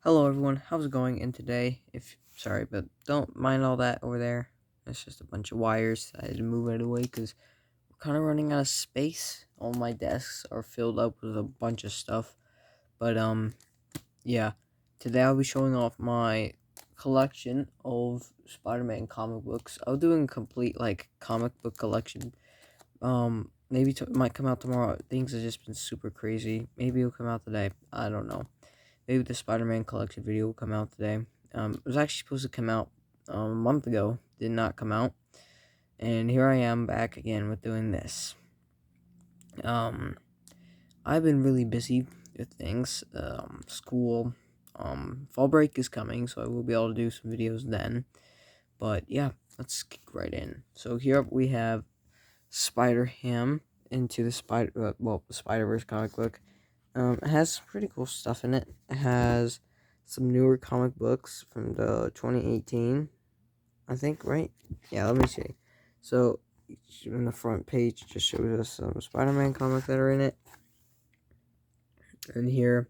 Hello everyone, how's it going? And today, sorry, but don't mind all that over there. It's just a bunch of wires. I had to move it away because we're kind of running out of space. All my desks are filled up with a bunch of stuff. But yeah. Today I'll be showing off my collection of Spider-Man comic books. I'll do a complete comic book collection. Maybe it might come out tomorrow. Things have just been super crazy. Maybe it'll come out today. I don't know. Maybe the Spider-Man collection video will come out today. It was actually supposed to come out a month ago. Did not come out. And here I am back again with doing this. Um, I've been really busy with things. School. Fall break is coming, so I will be able to do some videos then. But yeah, let's kick right in. So here we have Spider-Ham into the Spider-Verse comic book. It has some pretty cool stuff in it. It has some newer comic books from the 2018, I think, right? Yeah, let me see. So, in the front page, it just shows us some Spider-Man comics that are in it. And here,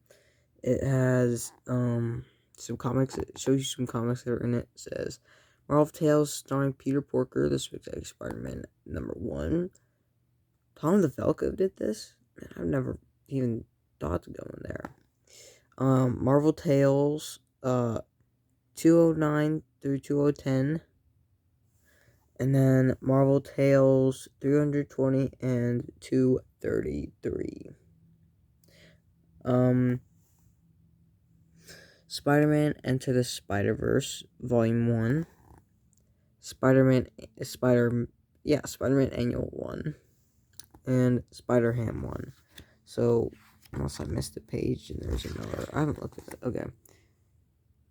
it has some comics. It shows you some comics that are in it. It says, Marvel Tales starring Peter Porker, the Spectacular Spider-Man #1. Tom DeFalco did this? Man, I've never even thought to go in there. Marvel Tales, 209 through 2010, and then Marvel Tales 320 and 233. Spider-Man Enter the Spider-Verse, Volume 1. Spider-Man Annual 1, and Spider-Ham 1. So, unless I missed a page, and there's another, I haven't looked at it, okay.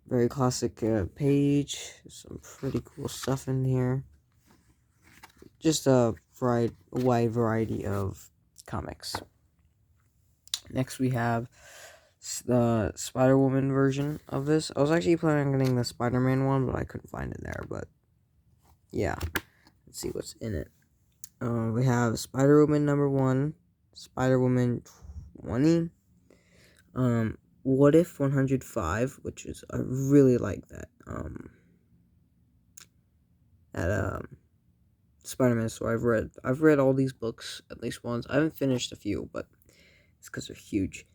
Very classic page. Some pretty cool stuff in here. Just a wide variety of comics. Next, we have the Spider-Woman version of this. I was actually planning on getting the Spider-Man one, but I couldn't find it there. But yeah, let's see what's in it. We have Spider-Woman #1, Spider-Woman 20. What If 105, which is I really like that. At Spider-Man store. I've read all these books at least once. I haven't finished a few, but it's because they're huge.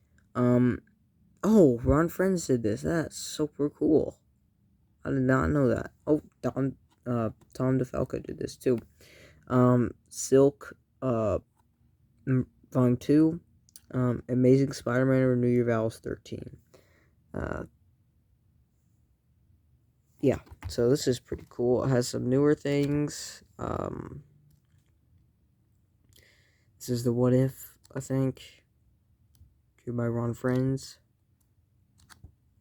Oh, Ron Friends did this. That's super cool. I did not know that. Oh, Tom DeFalco did this too. Silk, Volume 2. Amazing Spider-Man Renew Your Vows 13. Yeah, so this is pretty cool. It has some newer things. This is the What If, I think. Drew by Ron Friends.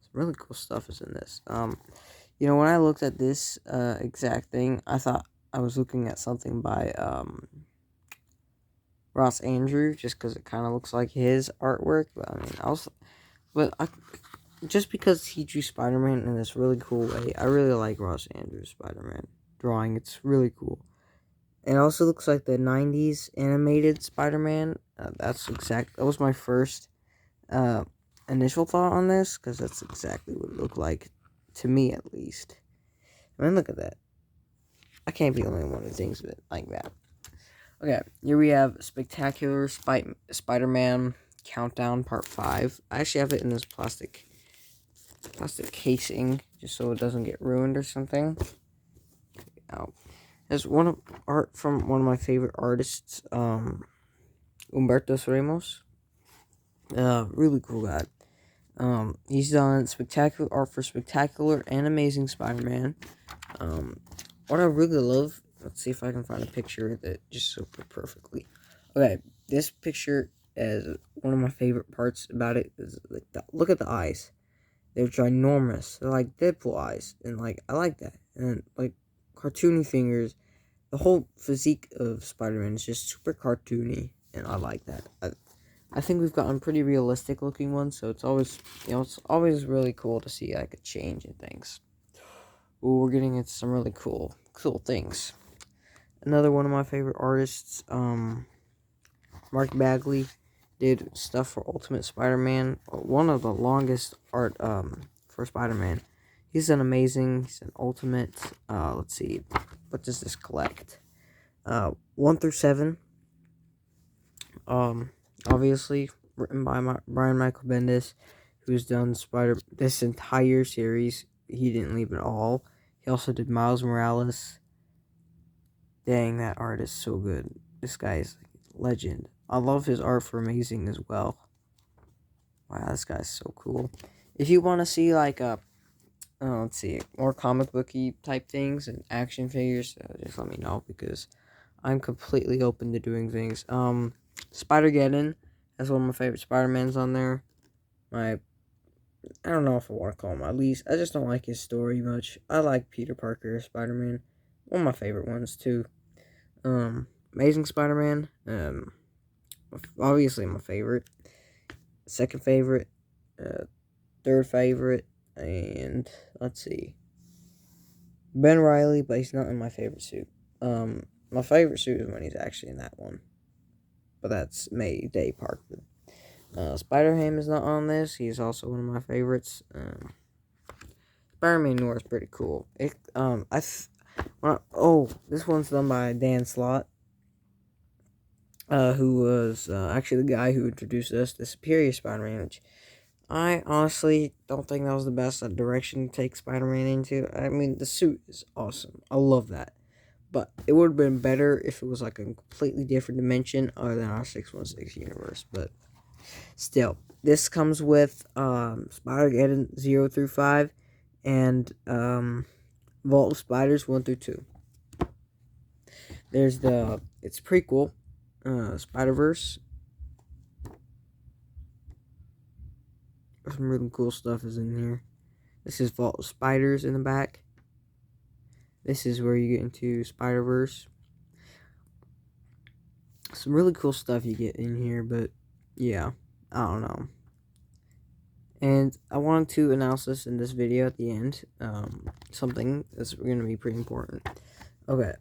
Some really cool stuff is in this. When I looked at this exact thing, I thought I was looking at something by Ross Andrew, just because it kind of looks like his artwork. But I mean, just because he drew Spider-Man in this really cool way, I really like Ross Andrew's Spider-Man drawing. It's really cool. It also looks like the 90s animated Spider-Man. That was my first initial thought on this, because that's exactly what it looked like, to me at least. I mean, look at that. I can't be the only one who thinks of it like that. Okay, here we have Spectacular Spider-Man Countdown Part 5. I actually have it in this plastic casing, just so it doesn't get ruined or something. Oh. There's art from one of my favorite artists, Humberto Ramos. Really cool guy. He's done spectacular art for Spectacular and Amazing Spider-Man. What I really love, let's see if I can find a picture that just so perfectly. Okay, this picture is one of my favorite parts about it. Is like look at the eyes. They're ginormous. They're like Deadpool eyes, and I like that. And cartoony fingers. The whole physique of Spider-Man is just super cartoony, and I like that. I think we've gotten pretty realistic looking ones, so it's always really cool to see a change in things. Ooh, we're getting into some really cool things. Another one of my favorite artists, Mark Bagley, did stuff for Ultimate Spider-Man. One of the longest art for Spider-Man. He's an amazing, he's an ultimate. Let's see, what does this collect? 1 through 7. Obviously written by Brian Michael Bendis, who's done this entire series. He didn't leave it all. He also did Miles Morales. Dang, that art is so good. This guy is a legend. I love his art for Amazing as well. Wow, this guy's so cool. If you want to see like let's see, more comic booky type things and action figures, just let me know, because I'm completely open to doing things. Spider-Geddon has one of my favorite Spider-Mans on there. I don't know if I want to call him my least. I just don't like his story much. I like Peter Parker as Spider-Man. One of my favorite ones too. Amazing Spider-Man. Obviously my favorite. Second favorite. Third favorite. And let's see. Ben Reilly, but he's not in my favorite suit. My favorite suit is when he's actually in that one. But that's Mayday Parker. Spider-Ham is not on this. He's also one of my favorites. Spider-Man Noir is pretty cool. This one's done by Dan Slott, who was actually the guy who introduced us to Superior Spider-Man, which I honestly don't think that was the best direction to take Spider-Man into. I mean, the suit is awesome. I love that. But it would have been better if it was like a completely different dimension other than our 616 universe. But still, this comes with Spider-Geddon 0 through 5 and Vault of Spiders 1 through 2. There's it's prequel, Spider-Verse. Some really cool stuff is in here. This is Vault of Spiders in the back. This is where you get into Spider-Verse. Some really cool stuff you get in here, but yeah, I don't know. And I wanted to announce this in this video at the end. Something that's going to be pretty important. Okay,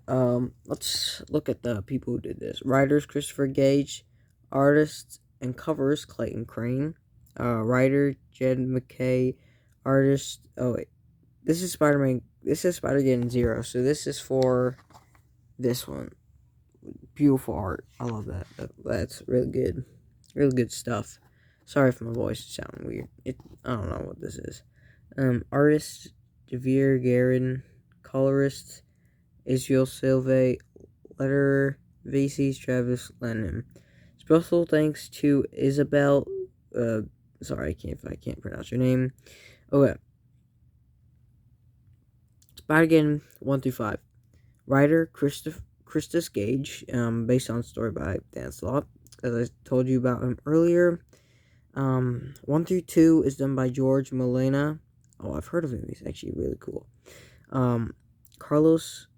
let's look at the people who did this. Writers, Christopher Gage. Artists and covers, Clayton Crane. Writer, Jed McKay. Artist, oh wait. This is Spider-Man. This is Spider-Geddon 0. So this is for this one. Beautiful art. I love that. That's really good. Really good stuff. Sorry if my voice is sounding weird. I don't know what this is. Artist, Javier Guerin. Colorist, Israel Silve. Letterer, VC's Travis Lennon. Special thanks to Isabel. Sorry, I can't pronounce your name. Okay. Spider-Geddon 1 through 5. Writer, Christus Gage, based on a story by Dan Slott, as I told you about him earlier. 1 through 2 is done by George Molina. Oh, I've heard of him. He's actually really cool. Carlos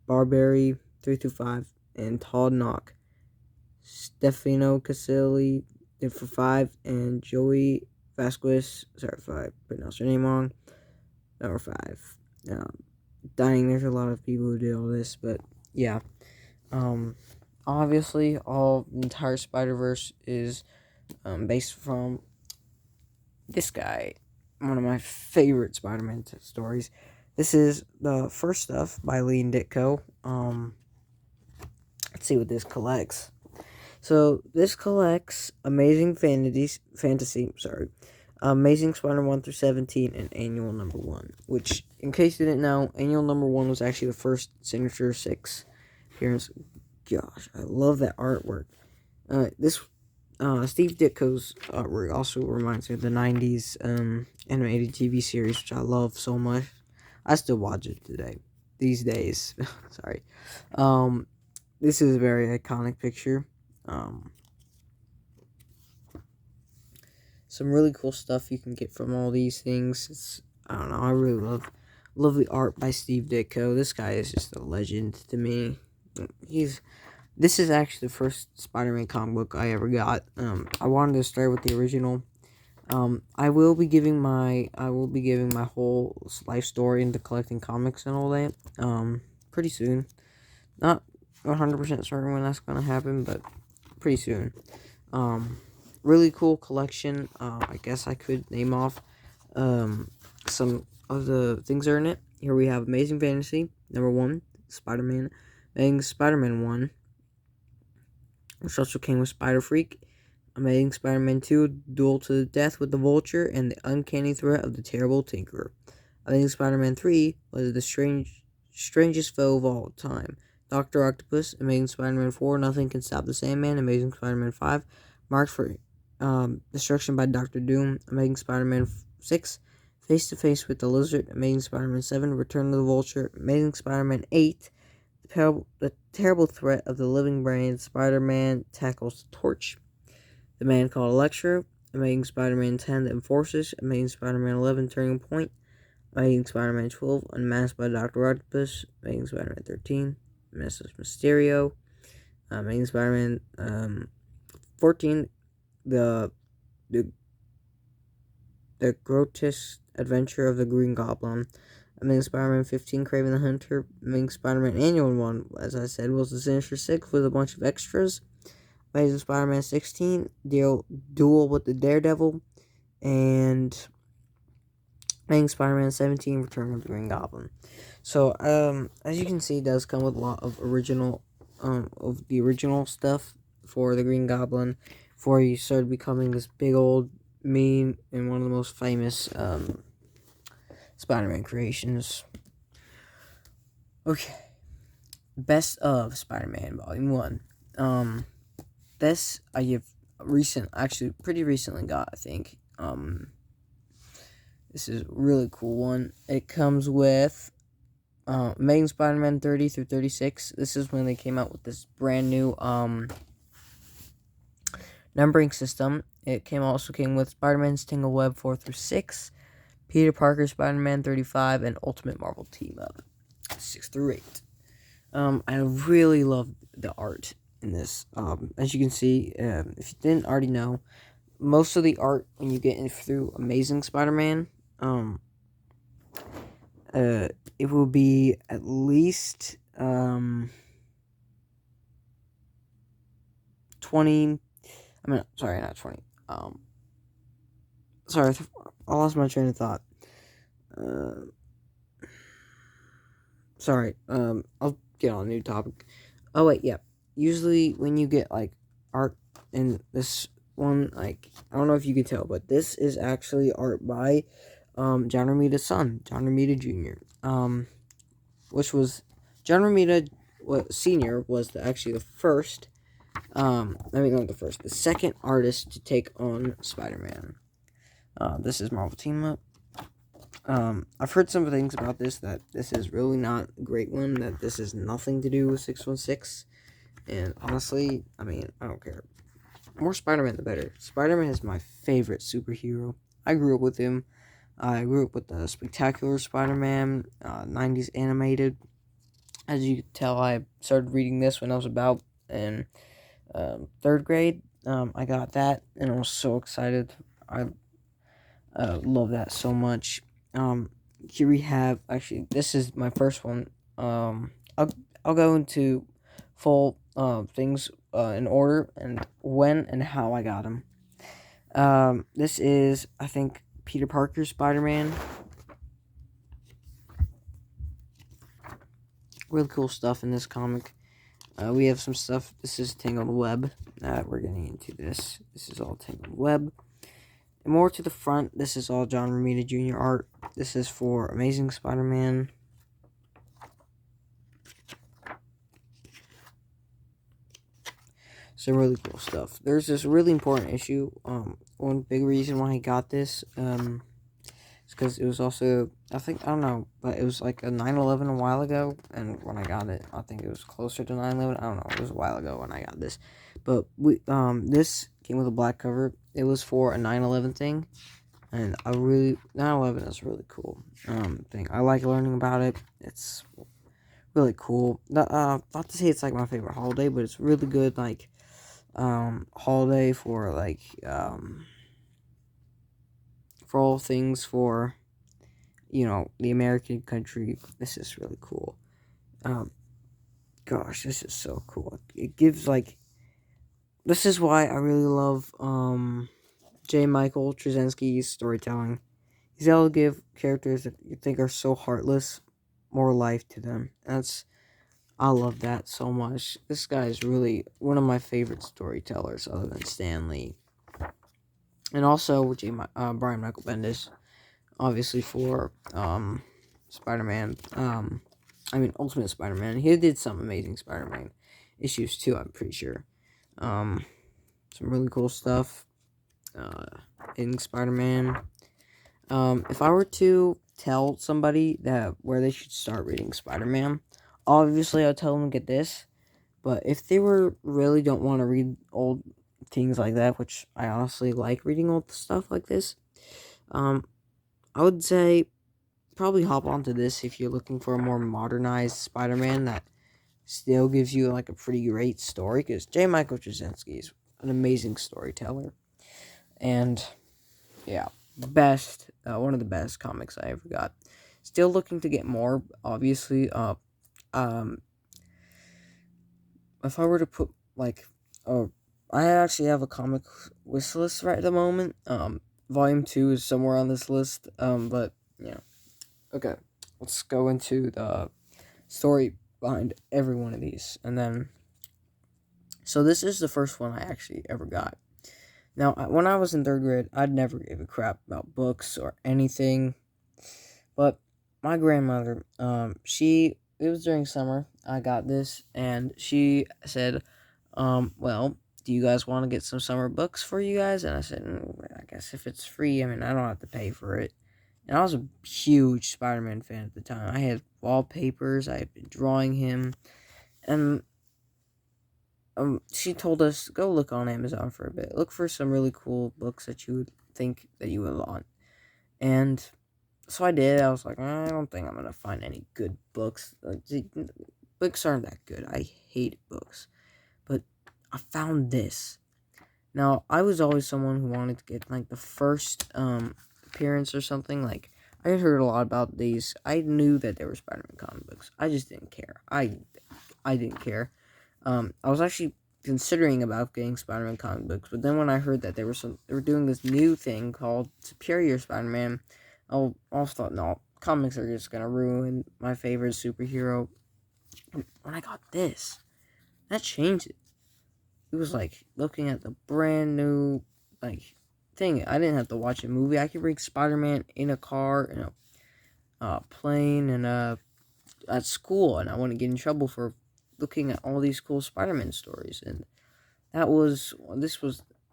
Barberi, 3 through 5, and Todd Knock. Stefano Caselli did for 5, and Joey Vasquez, sorry if I pronounced your name wrong, number 5. Dying, there's a lot of people who did all this, but yeah. Obviously, the entire Spider-Verse is based from this guy, one of my favorite Spider-Man stories. This is the first stuff by Lee and Ditko. Let's see what this collects. So this collects Amazing Fantasy, Amazing Spider-Man 1 through 17, and Annual Number 1. Which, in case you didn't know, Annual Number 1 was actually the first Signature 6 appearance. Gosh, I love that artwork. Steve Ditko's artwork also reminds me of the 90s animated TV series, which I love so much. I still watch it these days. Sorry. This is a very iconic picture. Some really cool stuff you can get from all these things. I don't know, I really love the art by Steve Ditko. This guy is just a legend to me. This is actually the first Spider-Man comic book I ever got. I wanted to start with the original. I will be giving my whole life story into collecting comics and all that. Pretty soon. Not 100% certain when that's gonna happen, but pretty soon. Really cool collection. I guess I could name off some of the things that are in it. Here we have Amazing Fantasy, number 1, Spider-Man, Amazing Spider-Man 1, which also came with Spider-Freak, Amazing Spider-Man 2, Duel to the Death with the Vulture, and the Uncanny Threat of the Terrible Tinkerer. Amazing Spider-Man 3 was the strangest foe of all time. Dr. Octopus, Amazing Spider-Man 4, Nothing Can Stop the Sandman, Amazing Spider-Man 5, Marked for Destruction by Doctor Doom, Amazing Spider-Man 6, Face to Face with the Lizard, Amazing Spider-Man 7, Return of the Vulture, Amazing Spider-Man 8, the Terrible Threat of the Living Brain, Spider-Man Tackles the Torch, The Man Called Electro, Amazing Spider-Man 10, The Enforcers, Amazing Spider-Man 11, Turning Point, Amazing Spider-Man 12, Unmasked by Dr. Octopus, Amazing Spider-Man 13, Mrs. Mysterio, Amazing Spider-Man 14, the the the grotesque adventure of the Green Goblin, Amazing Spider-Man 15, Kraven the Hunter, Amazing Spider-Man Annual 1, as I said, was the Sinister Six with a bunch of extras, Amazing Spider-Man 16, Duel with the Daredevil, and Amazing Spider-Man 17, Return of the Green Goblin. So, as you can see, it does come with a lot of of the original stuff for the Green Goblin, before he started becoming this big old mean and one of the most famous, Spider-Man creations. Okay. Best of Spider-Man Volume 1. This I have pretty recently got, I think. This is a really cool one. It comes with Amazing Spider-Man 30 through 36. This is when they came out with this brand new numbering system. It also came with Spider-Man's Tangle Web 4 through 6, Peter Parker Spider-Man 35, and Ultimate Marvel Team Up 6 through 8. I really love the art in this. As you can see, if you didn't already know, most of the art when you get in through Amazing Spider-Man, it will be at least 20. I mean, sorry, not 20. Sorry, I lost my train of thought. Sorry. I'll get on a new topic. Oh wait, yeah. Usually when you get like art in this one, like I don't know if you can tell, but this is actually art by John Romita's son, John Romita Jr. Which was John Romita Sr. was actually the first. Not the first, the second artist to take on Spider-Man. This is Marvel Team Up. I've heard some things about this, that this is really not a great one, that this has nothing to do with 616, and honestly, I mean, I don't care. More Spider-Man the better. Spider-Man is my favorite superhero. I grew up with him. I grew up with the Spectacular Spider-Man, 90s animated. As you can tell, I started reading this when I was about in 3rd grade. I got that, and I was so excited. I love that so much. Here we have, actually, this is my first one. I'll go into full things in order and when and how I got them. This is, I think, Peter Parker Spider-Man. Really cool stuff in this comic. We have some stuff. This is Tangled Web. We're getting into this. This is all Tangled Web. And more to the front, this is all John Romita Jr. art. This is for Amazing Spider-Man. Some really cool stuff. There's this really important issue. One big reason why I got this, is because it was also, I don't know, but it was like a 9/11 a while ago, and when I got it, I think it was closer to 9/11. I don't know, it was a while ago when I got this. But this came with a black cover. It was for a 9/11 thing, and 9/11 is a really cool thing. I like learning about it. It's really cool. Not to say it's like my favorite holiday, but it's really good, like holiday for like for all things for, the American country. This is really cool. Gosh, this is so cool. It gives like, this is why I really love J. Michael Straczynski's storytelling. He's able to give characters that you think are so heartless more life to them. I love that so much. This guy is really one of my favorite storytellers, other than Stan Lee, and also Brian Michael Bendis, obviously for Spider-Man. Ultimate Spider-Man. He did some amazing Spider-Man issues too. I'm pretty sure. Um, some really cool stuff. Uh, in Spider-Man. If I were to tell somebody that where they should start reading Spider-Man, obviously I'll tell them to get this. But if they really don't want to read old things like that, which I honestly like reading old stuff like this, um, I would say probably hop onto this if you're looking for a more modernized Spider-Man that still gives you like a pretty great story. Because J. Michael Straczynski is an amazing storyteller, and yeah, one of the best comics I ever got. Still looking to get more, obviously. Um, if I were to put like, oh, I actually have a comic wish list right at the moment. Volume 2 is somewhere on this list. But yeah, okay. Let's go into the story behind every one of these, and then. So this is the first one I actually ever got. Now, when I was in third grade, I'd never give a crap about books or anything. But my grandmother, it was during summer, I got this, and she said, well, do you guys want to get some summer books for you guys? And I said, I guess if it's free, I mean, I don't have to pay for it. And I was a huge Spider-Man fan at the time. I had wallpapers, I had been drawing him, and she told us, go look on Amazon for a bit. Look for some really cool books that you would think that you would want. And so I did. I was like, I don't think I'm gonna find any good books. Books aren't that good. I hate books, but I found this. Now I was always someone who wanted to get like the first appearance or something. Like I had heard a lot about these. I knew that there were Spider-Man comic books. I just didn't care. I didn't care. I was actually considering about getting Spider-Man comic books, but then when I heard that they were doing this new thing called Superior Spider-Man, I also thought, no, comics are just gonna ruin my favorite superhero. When I got this, that changed it. It was like looking at the brand new like thing. I didn't have to watch a movie. I could read Spider-Man in a car, in a plane, and at school, and I wouldn't get in trouble for looking at all these cool Spider-Man stories. And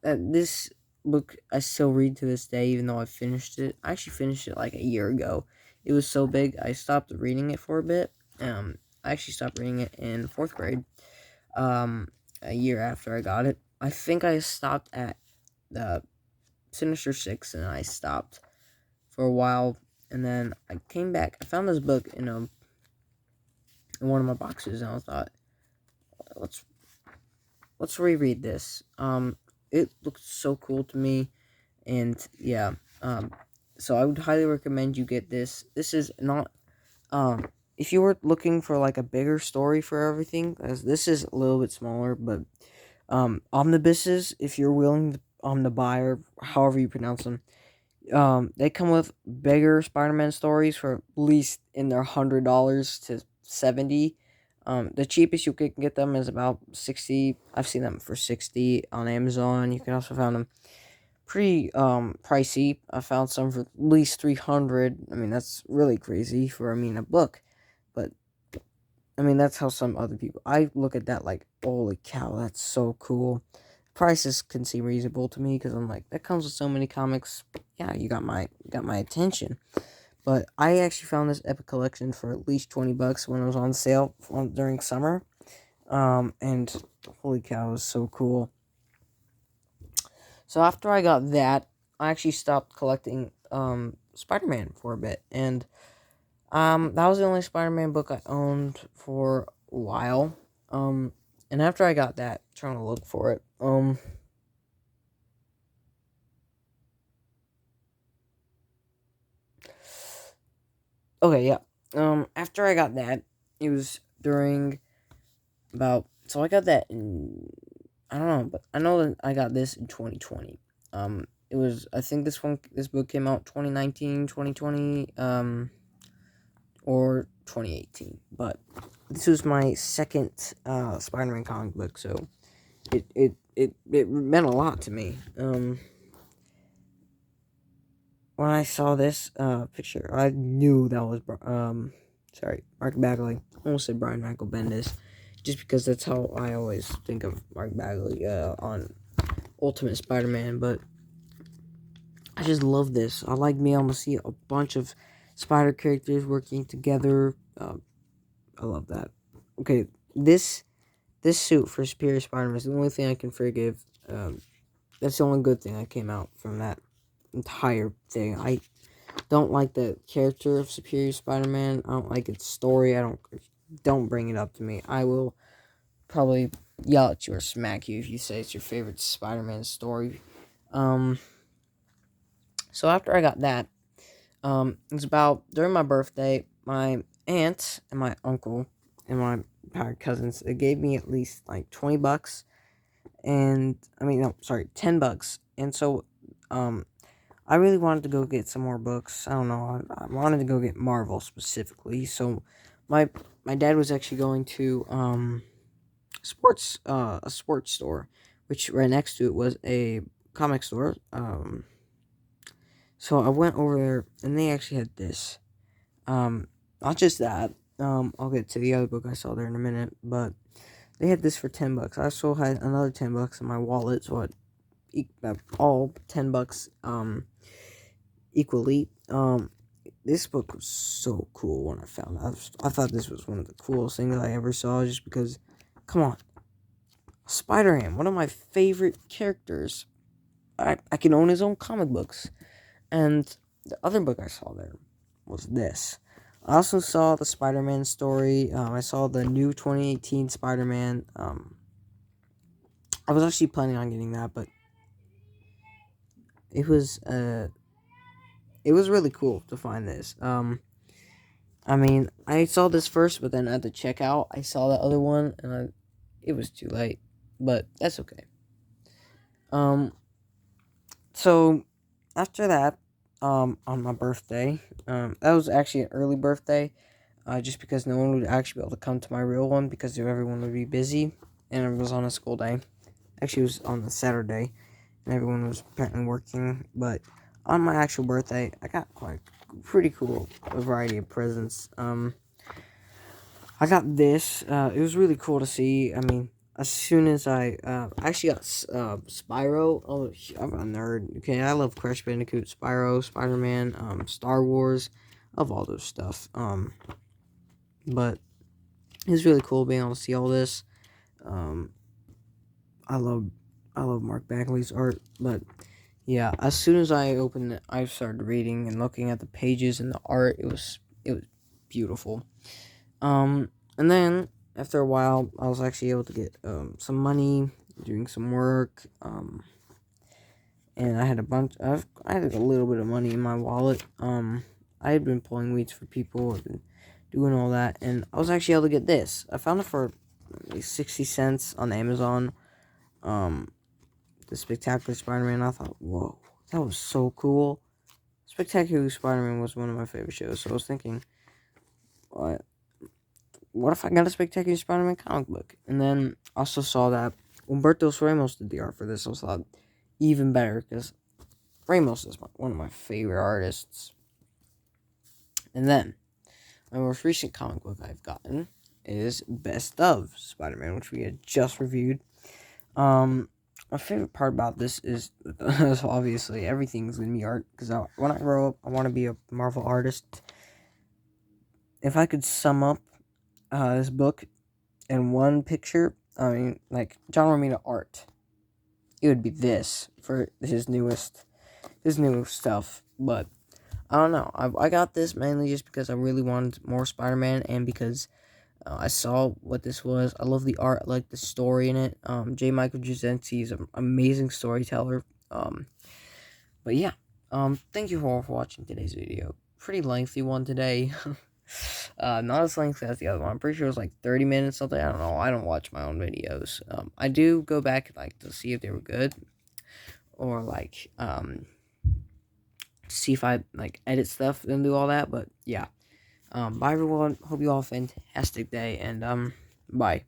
this book I still read to this day, even though I finished it. I actually finished it like a year ago. It was so big, I stopped reading it for a bit. I actually stopped reading it in fourth grade. A year after I got it. I think I stopped at the Sinister Six, and I stopped for a while, and then I came back. I found this book in one of my boxes, and I thought, let's reread this. It looked so cool to me, and yeah. So I would highly recommend you get this. This is not if you were looking for like a bigger story for everything, as this is a little bit smaller, but omnibuses, if you're willing to buy, or however you pronounce them, they come with bigger Spider-Man stories for at least in their $100 to 70. The cheapest you can get them is about 60. I've seen them for 60 on Amazon. You can also find them pretty pricey. I found some for at least 300. I mean, that's really crazy for a book, but I mean, that's how some other people. I look at that like, holy cow, that's so cool. Prices can seem reasonable to me because I'm like, that comes with so many comics. Yeah, you got my attention. But I actually found this epic collection for at least $20 when it was on sale during summer. And holy cow, it was so cool. So after I got that, I actually stopped collecting Spider-Man for a bit, and that was the only Spider-Man book I owned for a while. And after I got that, trying to look for it. Okay, yeah. After I got that, it was during about. So I got that in. I don't know, but I know that I got this in 2020. it was, I think this book came out 2019, 2020, or 2018. But this was my second Spider-Man comic book, so it meant a lot to me. When I saw this picture, I knew that was Mark Bagley. I almost said Brian Michael Bendis, just because that's how I always think of Mark Bagley on Ultimate Spider-Man. But I just love this. I like being able to see a bunch of spider characters working together. I love that. Okay, this suit for Superior Spider-Man is the only thing I can forgive. That's the only good thing that came out from that entire thing. I don't like the character of Superior Spider-Man. I don't like its story. Don't bring it up to me. I will probably yell at you or smack you if you say it's your favorite Spider-Man story. So after I got that, it was about during my birthday, my aunt and my uncle and my cousins, it gave me at least like $20, and I mean no, sorry, $10, and so I really wanted to go get some more books. I don't know, I wanted to go get Marvel specifically. So my dad was actually going to a sports store, which right next to it was a comic store. So I went over there, and they actually had this. Not just that. I'll get to the other book I saw there in a minute, but they had this for $10. I also had another $10 in my wallet, so all $10 equally. This book was so cool when I found it. I thought this was one of the coolest things I ever saw, just because, come on, Spider-Man, one of my favorite characters. I can own his own comic books. And the other book I saw there was this. I also saw the Spider-Man story. I saw the new 2018 Spider-Man. I was actually planning on getting that, but it was really cool to find this. I mean, I saw this first, but then at the checkout, I saw the other one, and it was too late. But that's okay. So after that, on my birthday, that was actually an early birthday, just because no one would actually be able to come to my real one because everyone would be busy, and it was on a school day. Actually, it was on a Saturday, and everyone was apparently working. But on my actual birthday, I got pretty cool a variety of presents. I got this. It was really cool to see. I mean, as soon as I actually got Spyro. Oh, I'm a nerd. Okay, I love Crash Bandicoot, Spyro, Spider-Man, Star Wars, of all those stuff. But it's really cool being able to see all this. I love Mark Bagley's art, but yeah, as soon as I opened it, I started reading and looking at the pages and the art. It was beautiful. And then after a while, I was actually able to get some money, doing some work. And I had I had a little bit of money in my wallet. I had been pulling weeds for people and doing all that, and I was actually able to get this. I found it for like 60 cents on Amazon. The Spectacular Spider-Man. I thought, whoa, that was so cool. Spectacular Spider-Man was one of my favorite shows, so I was thinking, what if I got a Spectacular Spider-Man comic book? And then also saw that Humberto Ramos did the art for this. I thought even better, because Ramos is one of my favorite artists. And then my most recent comic book I've gotten is Best of Spider-Man, which we had just reviewed. My favorite part about this is obviously everything's gonna be art, because when I grow up, I want to be a Marvel artist. If I could sum up this book in one picture, I mean, like John Romita art, it would be this for his newest stuff. But I don't know. I got this mainly just because I really wanted more Spider-Man, and because I saw what this was. I love the art. I like the story in it. J. Michael Straczynski is an amazing storyteller. But yeah. Thank you all for watching today's video. Pretty lengthy one today. Not as lengthy as the other one. I'm pretty sure it was like 30 minutes something. I don't know. I don't watch my own videos. I do go back like to see if they were good, or like see if I like edit stuff and do all that. But yeah. Bye everyone. Hope you all have a fantastic day, and bye.